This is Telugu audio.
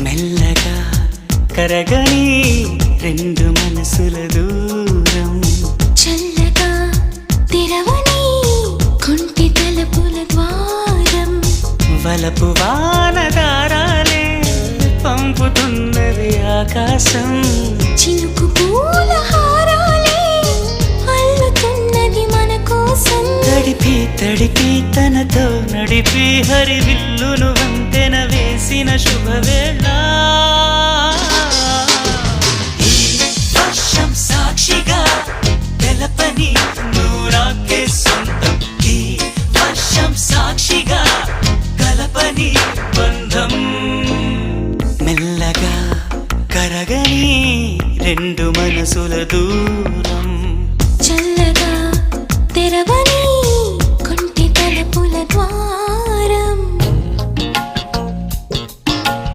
మెల్లగా కరగని రెండు మనసుల దూరం చల్లగా తెరవని కుంటి తలుపుల ద్వారం వలపు వానదారాలే పంపుతున్నది ఆకాశం చినుకు పూల హారాలే అల్లుతున్నది మన కోసం తడిపి తడిపి తనతో నడిపి హరివిల్లును వంతెన వేసిన శుభవేళ ఈ వర్షం సాక్షిగా తెలపని నువ్వు నాకే సొంతం ఈ వర్షం సాక్షిగా కలపని బంధం మెల్లగా కరగని రెండు మనసుల దూరం చల్లగా తెరవని